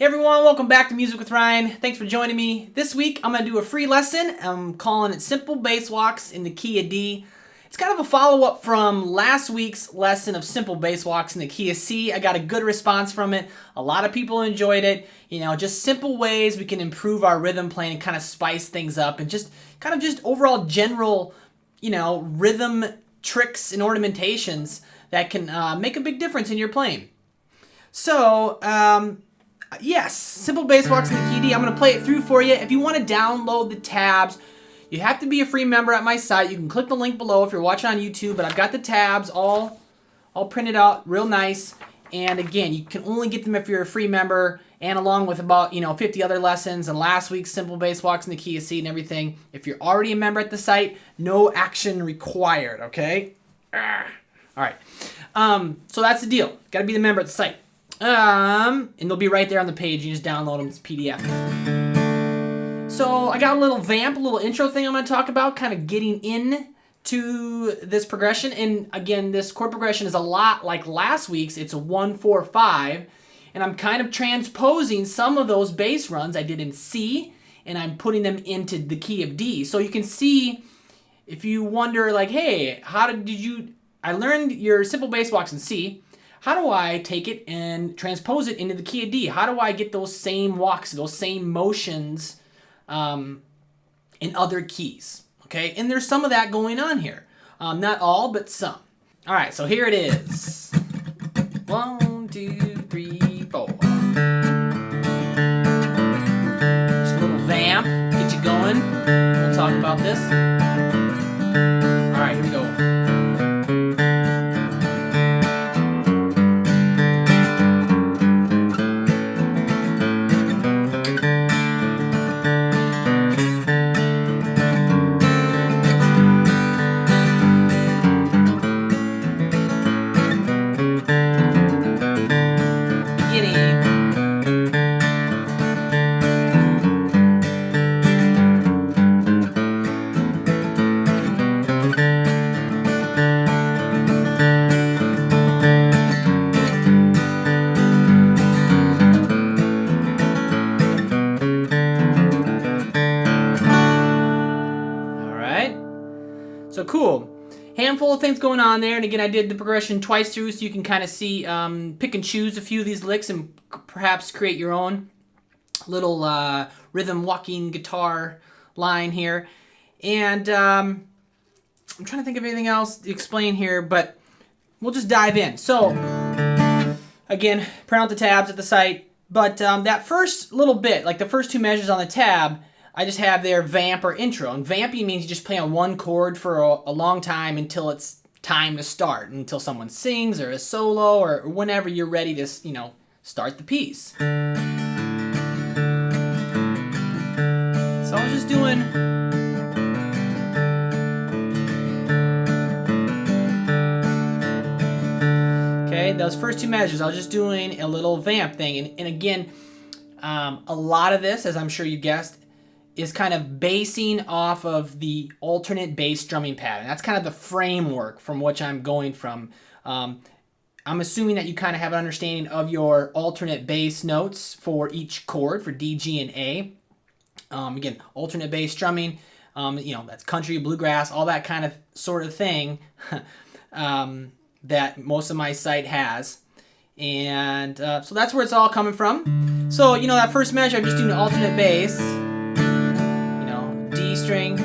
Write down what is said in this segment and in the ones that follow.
Hey everyone, welcome back to Music with Ryan. Thanks for joining me. This week I'm going to do a free lesson. I'm calling it Simple Bass Walks in the Key of D. It's kind of a follow-up from last week's lesson of Simple Bass Walks in the Key of C. I got a good response from it. A lot of people enjoyed it. You know, just simple ways we can improve our rhythm playing and kind of spice things up and just overall general, rhythm tricks and ornamentations that can make a big difference in your playing. So, yes, Simple Bass Walks in the Key of D. I'm going to play it through for you. If you want to download the tabs, you have to be a free member at my site. You can click the link below if you're watching on YouTube, but I've got the tabs all printed out real nice. And again, you can only get them if you're a free member, and along with about 50 other lessons and last week's Simple Bass Walks in the Key of C and everything. If you're already a member at the site, no action required, okay? All right. So that's the deal. Got to be the member at the site. And they'll be right there on the page. You just download them as PDF. So I got a little Vamp, a little intro thing I'm going to talk about, kind of getting in to this progression. And again, this chord progression is a lot like last week's. It's a 1-4-5, and I'm kind of transposing some of those bass runs I did in C, and I'm putting them into the key of D. So you can see, if you wonder, like, hey, I learned your Simple Bass Walks in C. How do I take it and transpose it into the key of D? How do I get those same walks, those same motions in other keys? Okay, and there's some of that going on here. Not all, but some. All right, so here it is. 1, 2, 3, 4. Just a little vamp, get you going. We'll talk about this. All right, here we go. So cool. Handful of things going on there, and again, I did the progression twice through, so you can kind of see, pick and choose a few of these licks and perhaps create your own little rhythm walking guitar line here. And I'm trying to think of anything else to explain here, but we'll just dive in. So again, print out the tabs at the site, but that first little bit, like the first two measures on the tab, I just have there vamp or intro. And vamping means you just play on one chord for a long time until it's time to start, until someone sings or a solo or whenever you're ready to, start the piece. So I was just doing... Okay, those first two measures, I was just doing a little vamp thing. And again, a lot of this, as I'm sure you guessed, is kind of basing off of the alternate bass drumming pattern. That's kind of the framework from which I'm going from. I'm assuming that you kind of have an understanding of your alternate bass notes for each chord, for D, G, and A. Again, alternate bass drumming, that's country, bluegrass, all that kind of sort of thing that most of my site has. And so that's where it's all coming from. So, that first measure, I'm just doing an alternate bass. D string,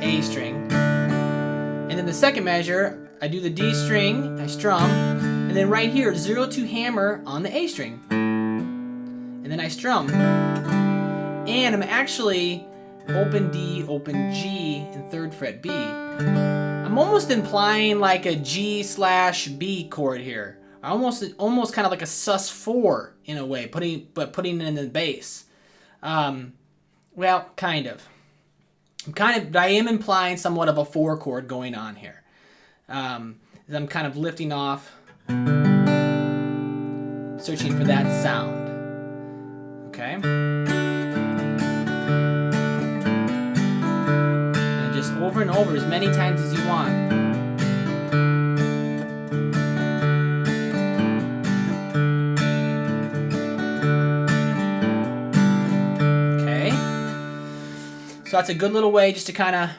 A string. And then the second measure, I do the D string, I strum, and then right here, 0-2 hammer on the A string. And then I strum. And I'm actually open D, open G, and 3rd fret B. I'm almost implying like a G/B chord here. Almost kind of like a sus4 in a way, putting it in the bass. Well, kind of. I am implying somewhat of a 4 chord going on here. I'm kind of lifting off, searching for that sound. Okay? And just over and over as many times as you want. So that's a good little way just kind of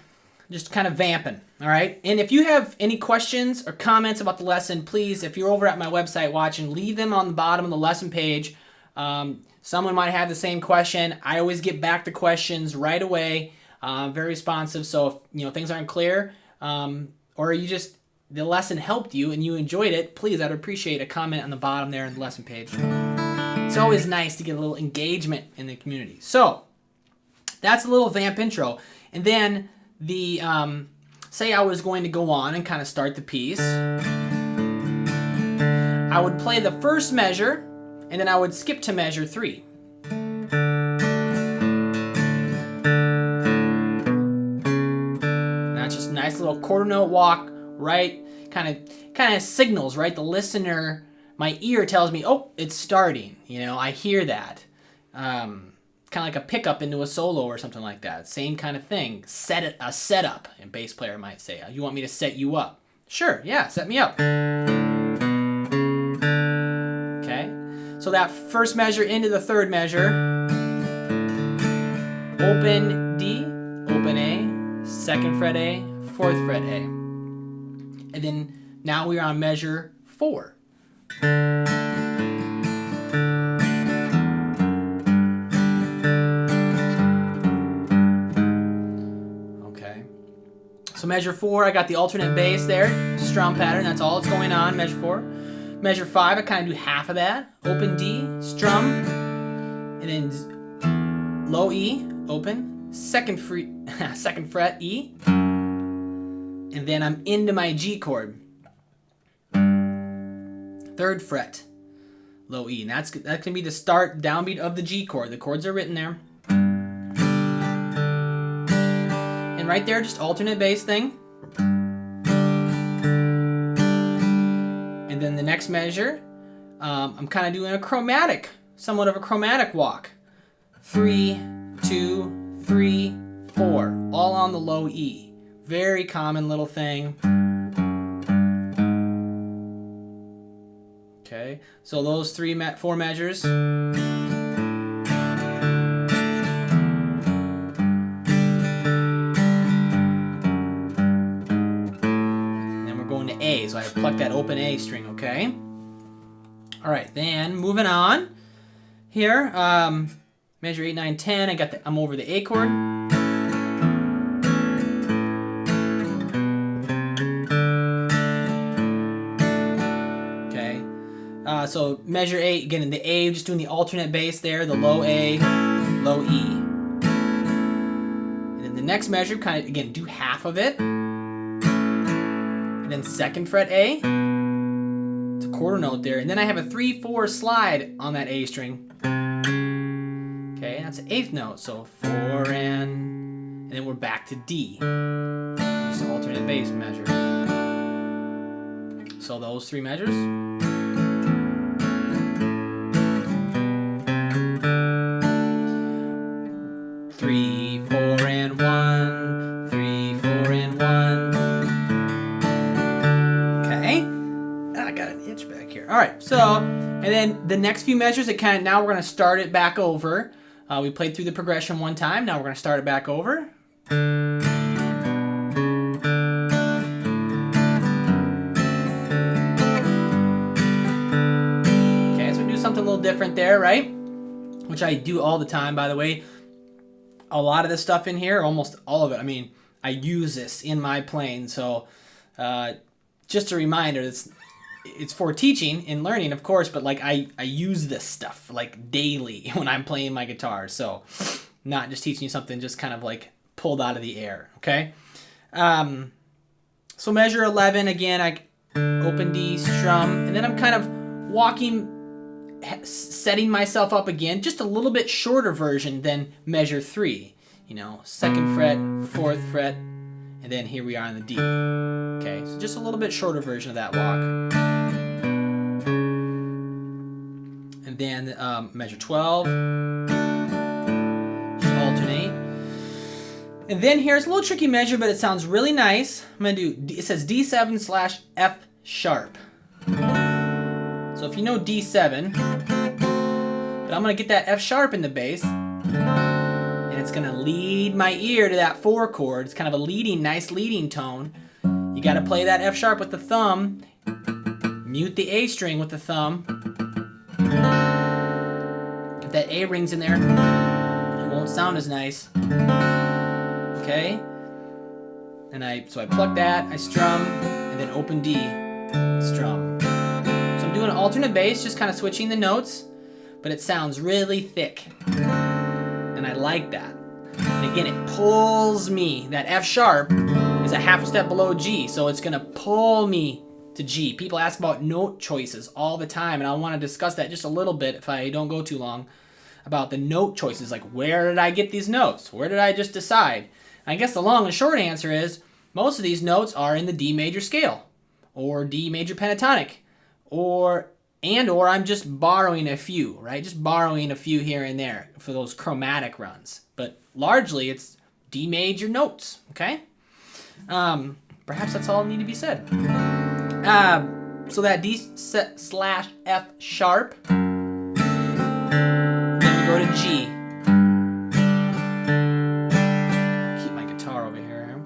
vamping, all right? And if you have any questions or comments about the lesson, please, if you're over at my website watching, leave them on the bottom of the lesson page. Someone might have the same question. I always get back the questions right away. Very responsive. So if things aren't clear, or the lesson helped you and you enjoyed it, please, I'd appreciate a comment on the bottom there in the lesson page. It's always nice to get a little engagement in the community. So that's a little vamp intro. And then say I was going to go on and kind of start the piece. I would play the first measure, and then I would skip to measure 3. That's just a nice little quarter note walk, right? Kind of signals, right? The listener, my ear tells me, oh, it's starting. I hear that. Kind of like a pickup into a solo or something like that. Same kind of thing. A setup, a bass player might say. You want me to set you up? Sure, yeah, set me up. Okay, so that first measure into the third measure. Open D, open A, 2nd fret A, 4th fret A. And then now we're on measure 4. So measure 4, I got the alternate bass there, strum pattern, that's all that's going on, measure 4. Measure 5, I kind of do half of that. Open D, strum, and then low E, open, 2nd fret E, and then I'm into my G chord. 3rd fret, low E, and that can be the start downbeat of the G chord. The chords are written there. Right there, just alternate bass thing. And then the next measure, I'm kind of doing somewhat of a chromatic walk. 3, 2, 3, 4, all on the low E. Very common little thing. Okay, so those 4 measures. A, so I pluck that open A string, okay? All right, then moving on here, measure 8, 9, 10. I'm over the A chord. Okay, so measure 8, again in the A, just doing the alternate bass there, the low A, low E. And then the next measure, kind of again do half of it. Then 2nd fret A, it's a quarter note there, and then I have a 3/4 slide on that A string. Okay, that's an 8th note, so 4 and then we're back to D. Just an alternate bass measure. So those 3 measures. Three, 4 and 1, 3, 4 and 1. All right, so, and then the next few measures, now we're going to start it back over. We played through the progression one time, now we're going to start it back over. Okay, so we do something a little different there, right? Which I do all the time, by the way. A lot of this stuff in here, almost all of it, I use this in my playing, so just a reminder, it's for teaching and learning, of course, but I use this stuff daily when I'm playing my guitar. So not just teaching you something just kind of pulled out of the air, okay? So measure 11, again, I open D, strum, and then I'm kind of setting myself up again, just a little bit shorter version than measure 3. 2nd fret, 4th fret, and then here we are on the D. Okay, so just a little bit shorter version of that walk. And then measure 12, just alternate. And then here's a little tricky measure, but it sounds really nice. I'm gonna do, it says D7/F sharp. So if you know D7, but I'm gonna get that F sharp in the bass, and it's gonna lead my ear to that 4 chord. It's kind of a leading, nice leading tone. You gotta play that F sharp with the thumb, mute the A string with the thumb. If that A rings in there, it won't sound as nice. Okay? And so I pluck that, I strum, and then open D, strum. So I'm doing an alternate bass, just kind of switching the notes, but it sounds really thick. And I like that. And again, it pulls me. That F sharp is a half step below G, so it's gonna pull me to G. People ask about note choices all the time, and I want to discuss that just a little bit if I don't go too long, about the note choices. Like, where did I get these notes? Where did I just decide? And I guess the long and short answer is most of these notes are in the D major scale, or D major pentatonic, or I'm just borrowing a few, right? Just borrowing a few here and there for those chromatic runs. But largely, it's D major notes, okay? Perhaps that's all that need to be said. So that D/F sharp, then we go to G. Keep my guitar over here.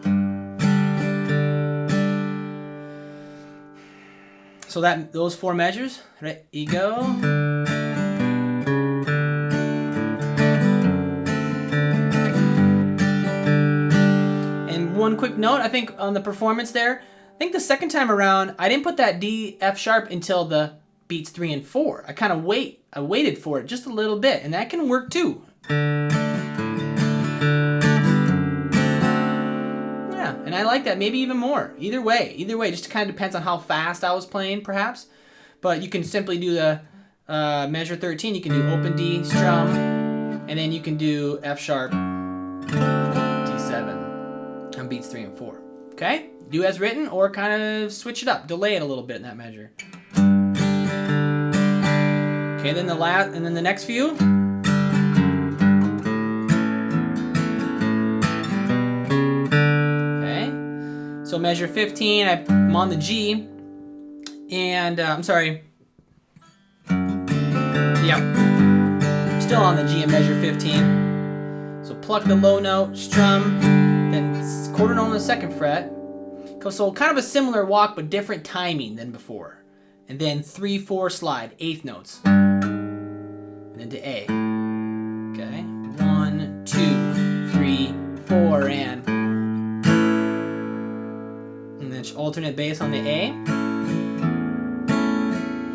So those 4 measures, right? You go. And one quick note, I think on the performance there, I think the second time around, I didn't put that D, F sharp until the beats 3 and 4. I waited for it just a little bit, and that can work too. Yeah, and I like that maybe even more. Either way, just kind of depends on how fast I was playing, perhaps. But you can simply do the measure 13. You can do open D, strum, and then you can do F sharp, D7 on beats 3 and 4. Okay? Do as written, or kind of switch it up, delay it a little bit in that measure. Okay, then the next few. Okay, so measure 15, I'm on the G, and I'm sorry. Yep, I'm still on the G in measure 15. So pluck the low note, strum, then quarter note on the 2nd fret. So kind of a similar walk, but different timing than before. And then 3, 4 slide, 8th notes. And then to A. Okay. 1, 2, 3, 4, and then alternate bass on the A.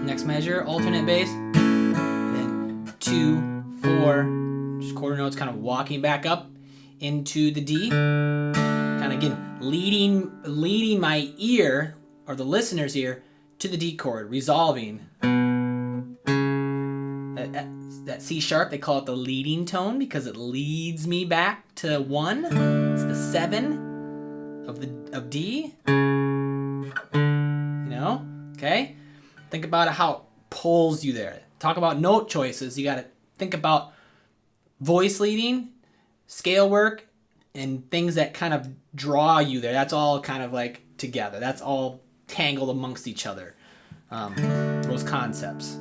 Next measure, alternate bass. And then 2, 4, just quarter notes, kind of walking back up into the D. Kind of again leading my ear, or the listener's ear, to the D chord, resolving that C sharp. They call it the leading tone because it leads me back to 1. It's the 7 of D. You know, okay. Think about how it pulls you there. Talk about note choices. You got to think about voice leading, scale work, and things that kind of draw you there. That's all kind of like together. That's all tangled amongst each other. Those concepts.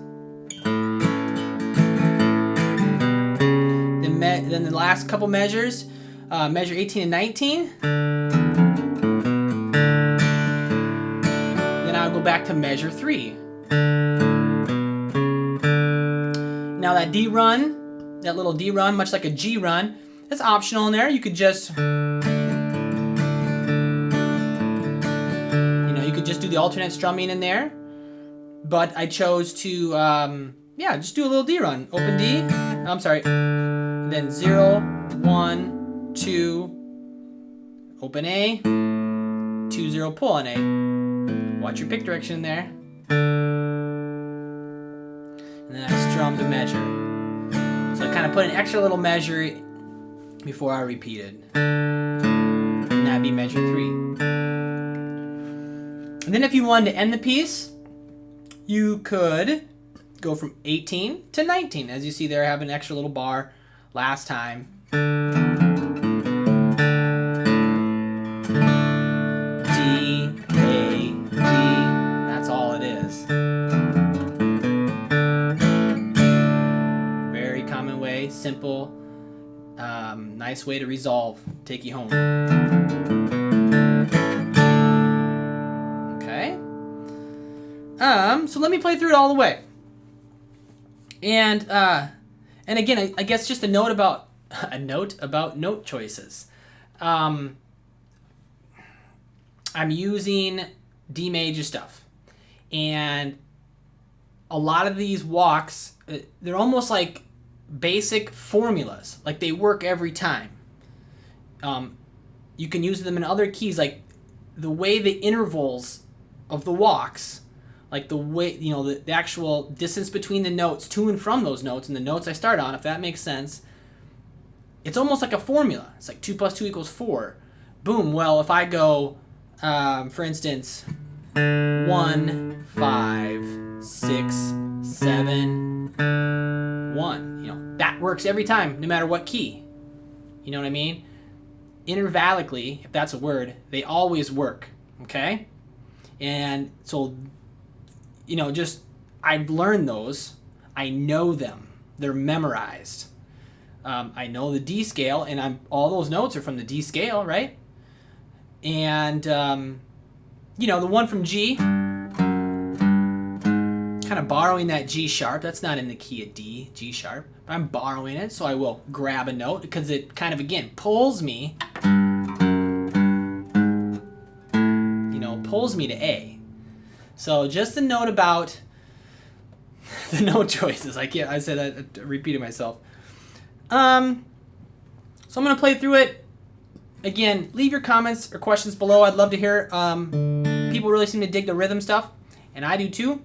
Then the last couple measures, measure 18 and 19. Then I'll go back to measure 3. Now that D run, that little D run, much like a G run, that's optional in there. You could just, you could just do the alternate strumming in there. But I chose to, just do a little D run. Open D, I'm sorry. And then 0, 1, 2, open A, 2, 0, pull on A. Watch your pick direction in there. And then I strum the measure. So I kind of put an extra little measure before I repeated. And that'd be measure 3. And then if you wanted to end the piece, you could go from 18 to 19. As you see there, I have an extra little bar last time. D, A, D. That's all it is. Very common way, simple. Nice way to resolve, take you home. Okay. So let me play through it all the way. And again, I guess just a note about note choices. I'm using D major stuff, and a lot of these walks, they're almost like basic formulas, like they work every time. You can use them in other keys, like the way the intervals of the walks, like the way, the actual distance between the notes to and from those notes and the notes I start on, if that makes sense. It's almost like a formula. It's like 2 + 2 = 4. Boom. Well, if I go, for instance, 1, 5, 6, 7, 1. That works every time, no matter what key. You know what I mean? Intervallically, if that's a word, they always work. Okay? And so, just I've learned those. I know them. They're memorized. I know the D scale, and all those notes are from the D scale, right? And the one from G, kind of borrowing that G sharp. That's not in the key of D, G sharp, but I'm borrowing it, so I will grab a note because it kind of, again, pulls me to A. So just a note about the note choices. I said that, I repeated myself. So I'm going to play through it. Again, leave your comments or questions below. I'd love to hear. People really seem to dig the rhythm stuff, and I do too.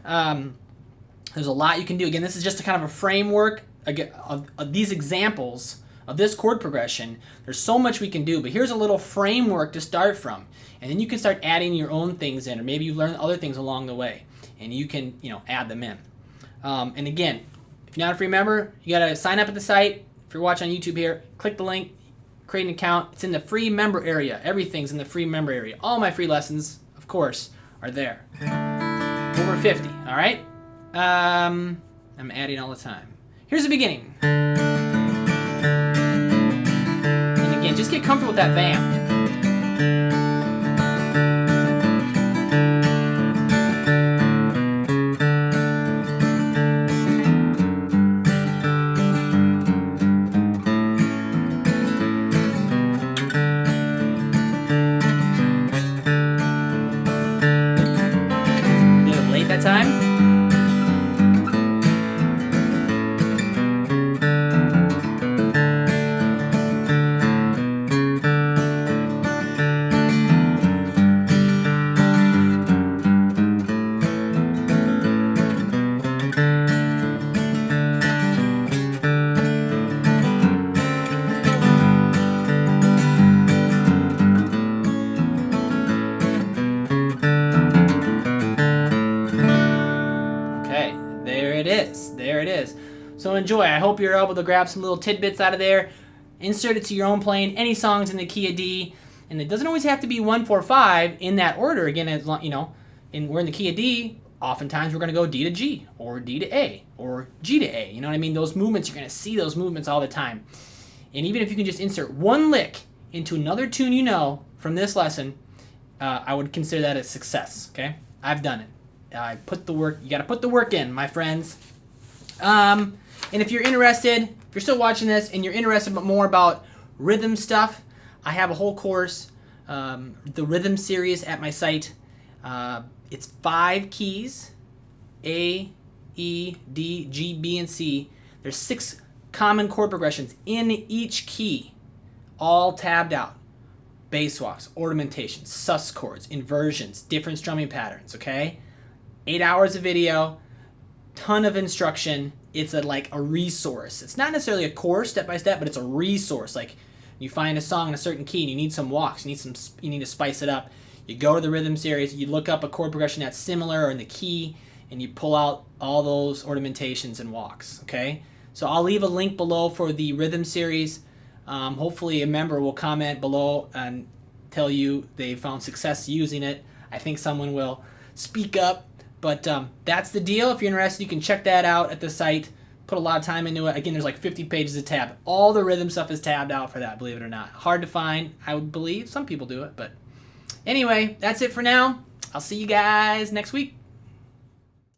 There's a lot you can do. Again, this is just a kind of a framework of these examples of this chord progression. There's so much we can do, but here's a little framework to start from. And then you can start adding your own things in, or maybe you've learned other things along the way, and you can, add them in. And again, if you're not a free member, you got to sign up at the site. If you're watching on YouTube here, click the link, create an account. It's in the free member area. Everything's in the free member area. All my free lessons, of course, are there. Over 50, all right? I'm adding all the time. Here's the beginning. And again, just get comfortable with that vamp. Time. There it is. So enjoy. I hope you're able to grab some little tidbits out of there, insert it to your own playing, any songs in the key of D, and it doesn't always have to be 1, 4, 5 in that order. Again, as long, we're in the key of D. Oftentimes we're going to go D to G, or D to A, or G to A. You know what I mean? Those movements, you're going to see those movements all the time. And even if you can just insert one lick into another tune from this lesson, I would consider that a success. Okay, I've done it. I put the work. You got to put the work in, my friends. And if you're interested, if you're still watching this and you're interested more about rhythm stuff, I have a whole course, the rhythm series at my site. It's 5 keys, A, E, D, G, B, and C. There's 6 common chord progressions in each key, all tabbed out. Bass walks, ornamentations, sus chords, inversions, different strumming patterns, okay? 8 hours of video, ton of instruction. It's like a resource. It's not necessarily a course step by step, but it's a resource. Like you find a song in a certain key and you need some walks, you need to spice it up. You go to the rhythm series, you look up a chord progression that's similar or in the key, and you pull out all those ornamentations and walks, okay? So I'll leave a link below for the rhythm series. Hopefully a member will comment below and tell you they found success using it. I think someone will speak up. But that's the deal. If you're interested, you can check that out at the site. put a lot of time into it. Again, there's like 50 pages of tab. All the rhythm stuff is tabbed out for that, believe it or not. Hard to find, I would believe. Some people do it, but anyway, that's it for now. I'll see you guys next week.